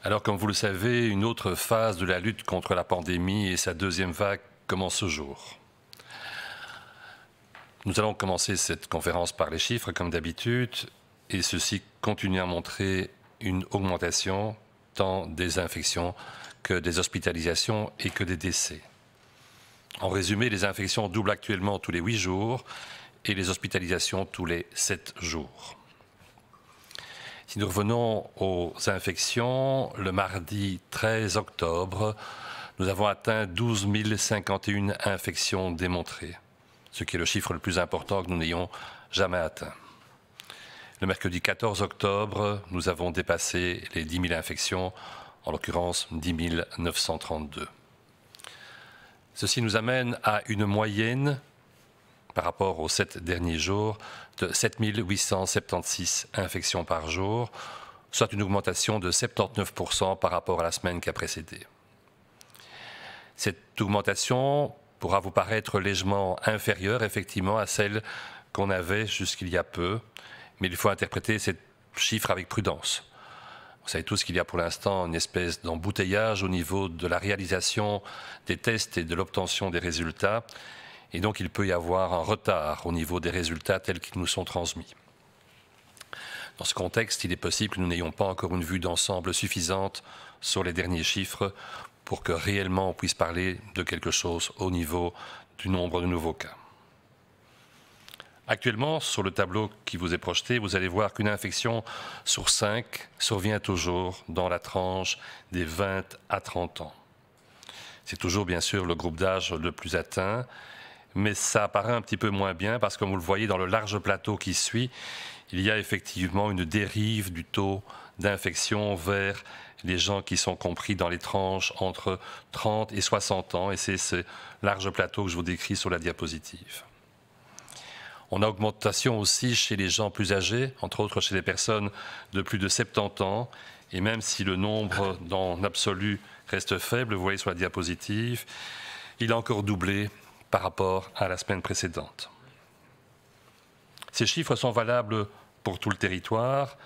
Alors, comme vous le savez, une autre phase de la lutte contre la pandémie et sa deuxième vague commence ce jour. Nous allons commencer cette conférence par les chiffres, comme d'habitude, et ceux-ci continuent à montrer une augmentation tant des infections que des hospitalisations et que des décès. En résumé, les infections doublent actuellement tous les 8 jours et les hospitalisations tous les 7 jours. Si nous revenons aux infections, le mardi 13 octobre, nous avons atteint 12 051 infections démontrées, ce qui est le chiffre le plus important que nous n'ayons jamais atteint. Le mercredi 14 octobre, nous avons dépassé les 10 000 infections, en l'occurrence 10 932. Ceci nous amène à une moyenne, par rapport aux 7 derniers jours, de 7 876 infections par jour, soit une augmentation de 79% par rapport à la semaine qui a précédé. Cette augmentation pourra vous paraître légèrement inférieure, effectivement, à celle qu'on avait jusqu'il y a peu, mais il faut interpréter ces chiffres avec prudence. Vous savez tous qu'il y a pour l'instant une espèce d'embouteillage au niveau de la réalisation des tests et de l'obtention des résultats, et donc il peut y avoir un retard au niveau des résultats tels qu'ils nous sont transmis. Dans ce contexte, il est possible que nous n'ayons pas encore une vue d'ensemble suffisante sur les derniers chiffres pour que réellement on puisse parler de quelque chose au niveau du nombre de nouveaux cas. Actuellement, sur le tableau qui vous est projeté, vous allez voir qu'une infection sur 5 survient toujours dans la tranche des 20 à 30 ans. C'est toujours bien sûr le groupe d'âge le plus atteint, mais ça apparaît un petit peu moins bien parce que comme vous le voyez dans le large plateau qui suit, il y a effectivement une dérive du taux d'infection vers les gens qui sont compris dans les tranches entre 30 et 60 ans, et c'est ce large plateau que je vous décris sur la diapositive. On a augmentation aussi chez les gens plus âgés, entre autres chez les personnes de plus de 70 ans, et même si le nombre dans l'absolu reste faible, vous voyez sur la diapositive, il a encore doublé par rapport à la semaine précédente. Ces chiffres sont valables pour tout le territoire,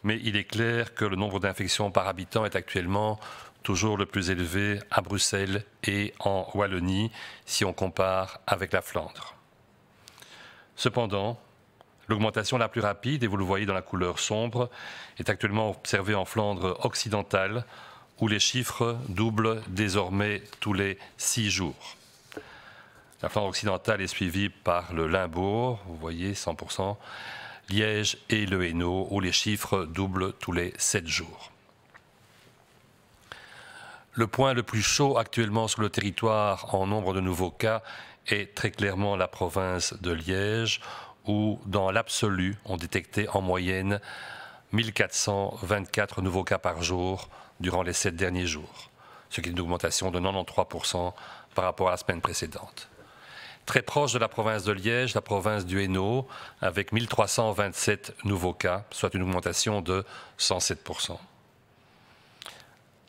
mais il est clair que le nombre d'infections par habitant est actuellement toujours le plus élevé à Bruxelles et en Wallonie, si on compare avec la Flandre. Cependant, l'augmentation la plus rapide, et vous le voyez dans la couleur sombre, est actuellement observée en Flandre occidentale, où les chiffres doublent désormais tous les 6 jours. La Flandre occidentale est suivie par le Limbourg, vous voyez 100%, Liège et le Hainaut, où les chiffres doublent tous les 7 jours. Le point le plus chaud actuellement sur le territoire en nombre de nouveaux cas est très clairement la province de Liège, où dans l'absolu, on détectait en moyenne 1424 nouveaux cas par jour durant les 7 derniers jours, ce qui est une augmentation de 93% par rapport à la semaine précédente. Très proche de la province de Liège, la province du Hainaut, avec 1327 nouveaux cas, soit une augmentation de 107%.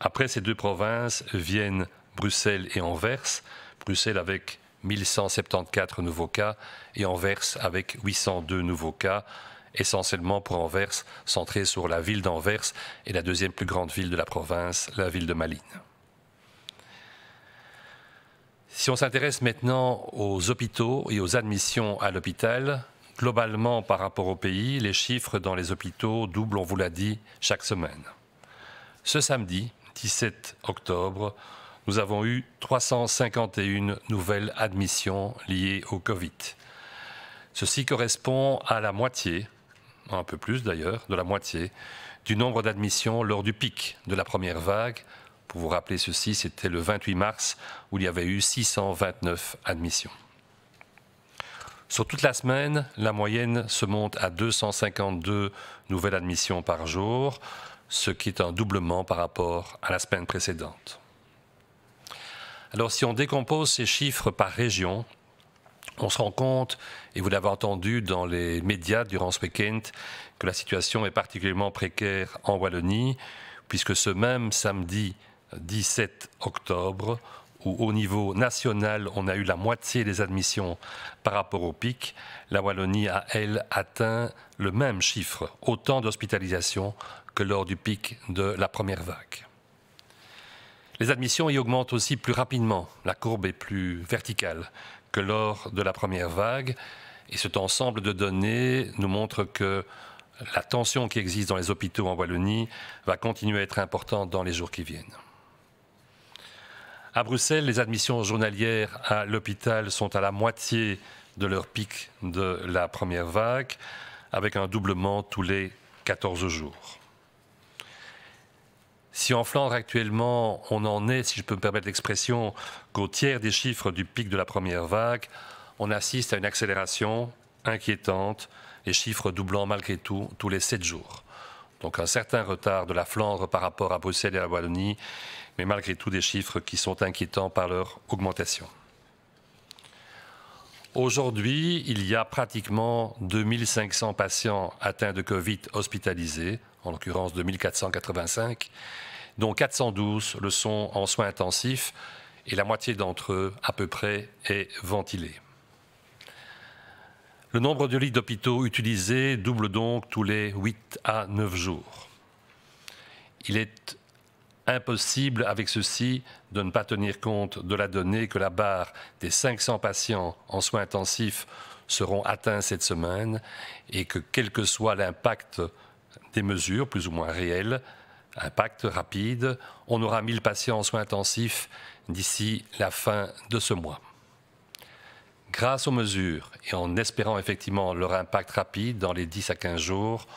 Après ces deux provinces viennent Bruxelles et Anvers, Bruxelles avec 1174 nouveaux cas et Anvers avec 802 nouveaux cas, essentiellement pour Anvers, centré sur la ville d'Anvers et la deuxième plus grande ville de la province, la ville de Malines. Si on s'intéresse maintenant aux hôpitaux et aux admissions à l'hôpital, globalement par rapport au pays, les chiffres dans les hôpitaux doublent, on vous l'a dit, chaque semaine. Ce samedi, 17 octobre, nous avons eu 351 nouvelles admissions liées au Covid. Ceci correspond à la moitié, un peu plus d'ailleurs, de la moitié, du nombre d'admissions lors du pic de la première vague. Pour vous rappeler ceci, c'était le 28 mars où il y avait eu 629 admissions. Sur toute la semaine, la moyenne se monte à 252 nouvelles admissions par jour, ce qui est un doublement par rapport à la semaine précédente. Alors si on décompose ces chiffres par région, on se rend compte, et vous l'avez entendu dans les médias durant ce week-end, que la situation est particulièrement précaire en Wallonie, puisque ce même samedi 17 octobre, où au niveau national, on a eu la moitié des admissions par rapport au pic, la Wallonie a, elle, atteint le même chiffre, autant d'hospitalisations que lors du pic de la première vague. Les admissions y augmentent aussi plus rapidement. La courbe est plus verticale que lors de la première vague. Et cet ensemble de données nous montre que la tension qui existe dans les hôpitaux en Wallonie va continuer à être importante dans les jours qui viennent. À Bruxelles, les admissions journalières à l'hôpital sont à la moitié de leur pic de la première vague, avec un doublement tous les 14 jours. Si en Flandre actuellement on en est, si je peux me permettre l'expression, qu'au tiers des chiffres du pic de la première vague, on assiste à une accélération inquiétante, les chiffres doublant malgré tout tous les 7 jours. Donc un certain retard de la Flandre par rapport à Bruxelles et à la Wallonie, mais malgré tout des chiffres qui sont inquiétants par leur augmentation. Aujourd'hui, il y a pratiquement 2500 patients atteints de Covid hospitalisés, en l'occurrence 2485, dont 412 le sont en soins intensifs et la moitié d'entre eux, à peu près, est ventilée. Le nombre de lits d'hôpitaux utilisés double donc tous les 8 à 9 jours. Il est impossible avec ceci de ne pas tenir compte de la donnée que la barre des 500 patients en soins intensifs seront atteints cette semaine et que quel que soit l'impact des mesures, plus ou moins réelles, impact rapide, on aura 1000 patients en soins intensifs d'ici la fin de ce mois. Grâce aux mesures et en espérant effectivement leur impact rapide dans les 10 à 15 jours,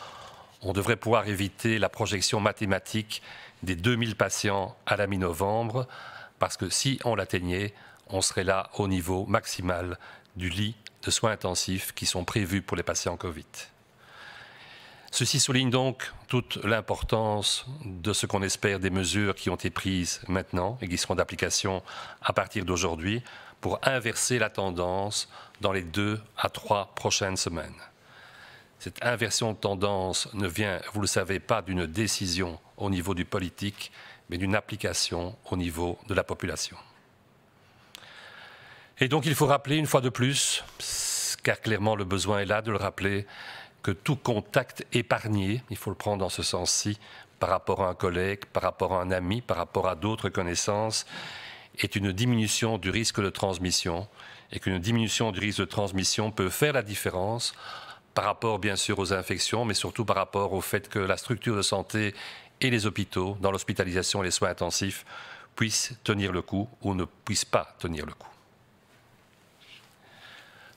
on devrait pouvoir éviter la projection mathématique des 2000 patients à la mi-novembre, parce que si on l'atteignait, on serait là au niveau maximal du lit de soins intensifs qui sont prévus pour les patients Covid. Ceci souligne donc toute l'importance de ce qu'on espère des mesures qui ont été prises maintenant et qui seront d'application à partir d'aujourd'hui pour inverser la tendance dans les 2 à 3 prochaines semaines. Cette inversion de tendance ne vient, vous le savez, pas d'une décision au niveau du politique, mais d'une application au niveau de la population. Et donc il faut rappeler une fois de plus, car clairement le besoin est là de le rappeler, que tout contact épargné, il faut le prendre dans ce sens-ci, par rapport à un collègue, par rapport à un ami, par rapport à d'autres connaissances, est une diminution du risque de transmission, et qu'une diminution du risque de transmission peut faire la différence par rapport bien sûr aux infections, mais surtout par rapport au fait que la structure de santé et les hôpitaux, dans l'hospitalisation et les soins intensifs, puissent tenir le coup ou ne puissent pas tenir le coup.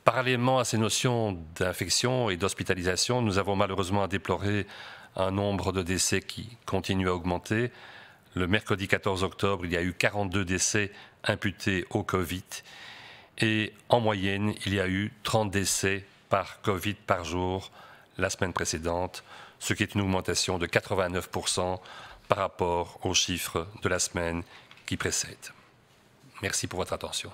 Parallèlement à ces notions d'infection et d'hospitalisation, nous avons malheureusement à déplorer un nombre de décès qui continue à augmenter. Le mercredi 14 octobre, il y a eu 42 décès imputés au Covid et en moyenne, il y a eu 30 décès par Covid par jour la semaine précédente, ce qui est une augmentation de 89% par rapport aux chiffres de la semaine qui précède. Merci pour votre attention.